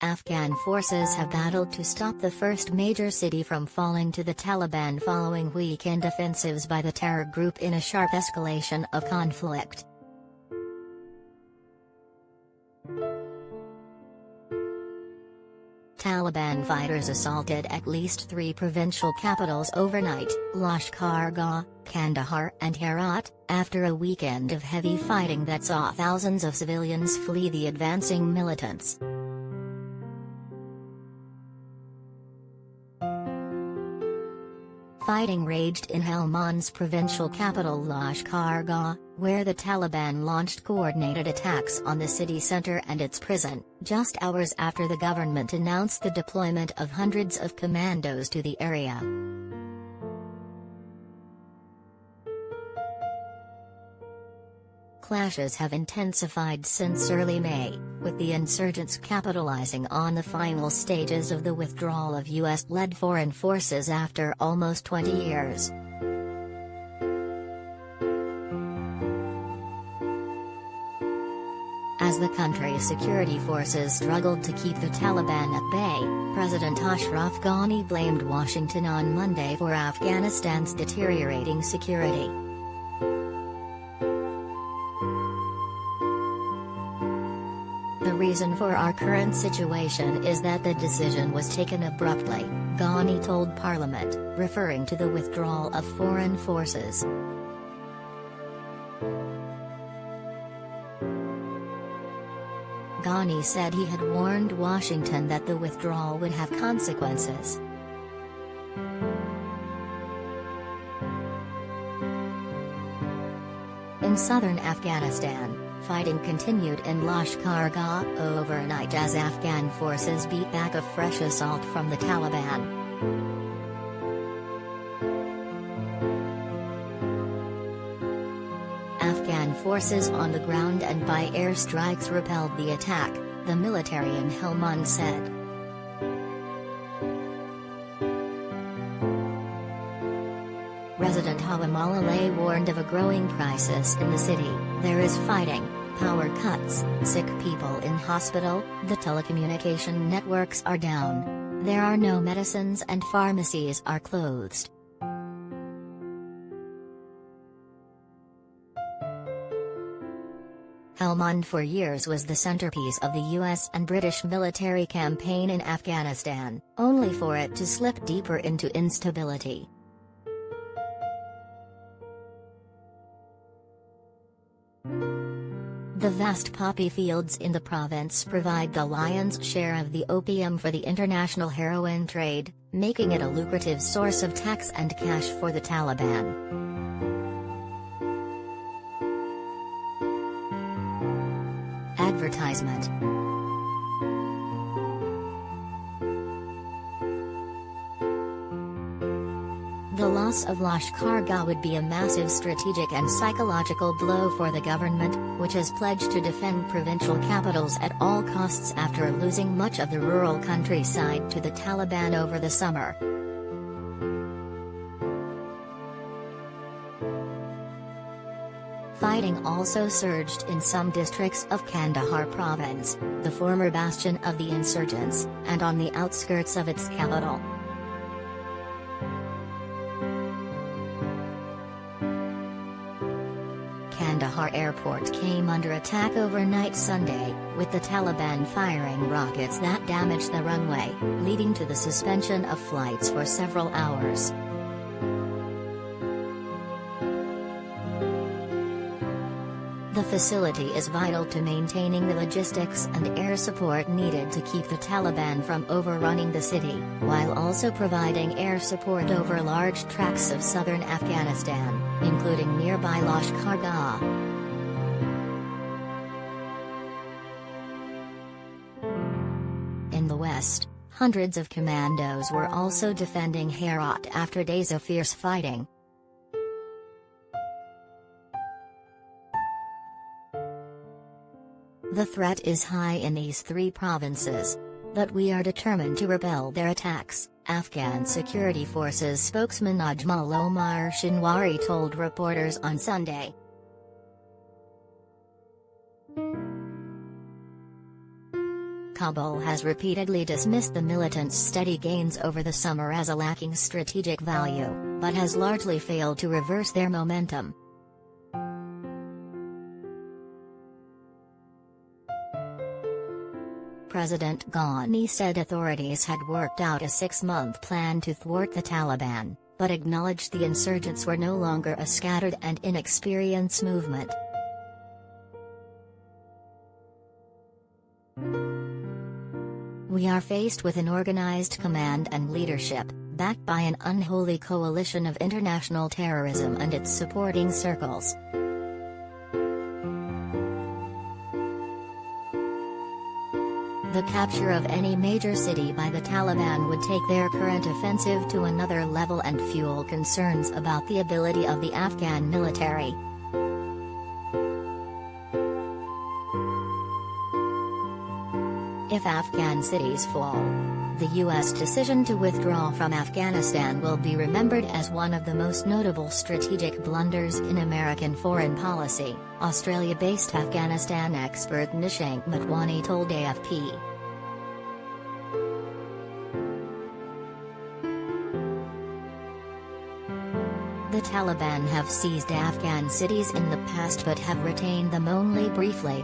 Afghan forces have battled to stop the first major city from falling to the Taliban following weekend offensives by the terror group in a sharp escalation of conflict. Taliban fighters assaulted at least 3 provincial capitals overnight, Lashkar Gah, Kandahar and Herat, after a weekend of heavy fighting that saw thousands of civilians flee the advancing militants. Fighting raged in Helmand's provincial capital Lashkar Gah, where the Taliban launched coordinated attacks on the city center and its prison, just hours after the government announced the deployment of hundreds of commandos to the area. Clashes have intensified since early May, with the insurgents capitalizing on the final stages of the withdrawal of US-led foreign forces after almost 20 years. As the country's security forces struggled to keep the Taliban at bay, President Ashraf Ghani blamed Washington on Monday for Afghanistan's deteriorating security. The reason for our current situation is that the decision was taken abruptly, Ghani told Parliament, referring to the withdrawal of foreign forces. Ghani said he had warned Washington that the withdrawal would have consequences. In southern Afghanistan, fighting continued in Lashkar Gah overnight as Afghan forces beat back a fresh assault from the Taliban. Afghan forces on the ground and by airstrikes repelled the attack, the military in Helmand said. President Hawamalale warned of a growing crisis in the city. There is fighting, power cuts, sick people in hospital, the telecommunication networks are down. There are no medicines and pharmacies are closed. Helmand for years was the centerpiece of the US and British military campaign in Afghanistan, only for it to slip deeper into instability. The vast poppy fields in the province provide the lion's share of the opium for the international heroin trade, making it a lucrative source of tax and cash for the Taliban. Advertisement. The loss of Lashkar Gah would be a massive strategic and psychological blow for the government, which has pledged to defend provincial capitals at all costs after losing much of the rural countryside to the Taliban over the summer. Fighting also surged in some districts of Kandahar province, the former bastion of the insurgents, and on the outskirts of its capital. Kandahar airport came under attack overnight Sunday, with the Taliban firing rockets that damaged the runway, leading to the suspension of flights for several hours. The facility is vital to maintaining the logistics and air support needed to keep the Taliban from overrunning the city, while also providing air support over large tracts of southern Afghanistan, including nearby Lashkar Gah. In the west, hundreds of commandos were also defending Herat after days of fierce fighting. The threat is high in these 3 provinces. But we are determined to repel their attacks, Afghan security forces spokesman Ajmal Omar Shinwari told reporters on Sunday. Kabul has repeatedly dismissed the militants' steady gains over the summer as a lacking strategic value, but has largely failed to reverse their momentum. President Ghani said authorities had worked out a 6-month plan to thwart the Taliban, but acknowledged the insurgents were no longer a scattered and inexperienced movement. We are faced with an organized command and leadership, backed by an unholy coalition of international terrorism and its supporting circles. The capture of any major city by the Taliban would take their current offensive to another level and fuel concerns about the ability of the Afghan military. If Afghan cities fall, the U.S. decision to withdraw from Afghanistan will be remembered as one of the most notable strategic blunders in American foreign policy, Australia-based Afghanistan expert Nishank Motwani told AFP. The Taliban have seized Afghan cities in the past but have retained them only briefly,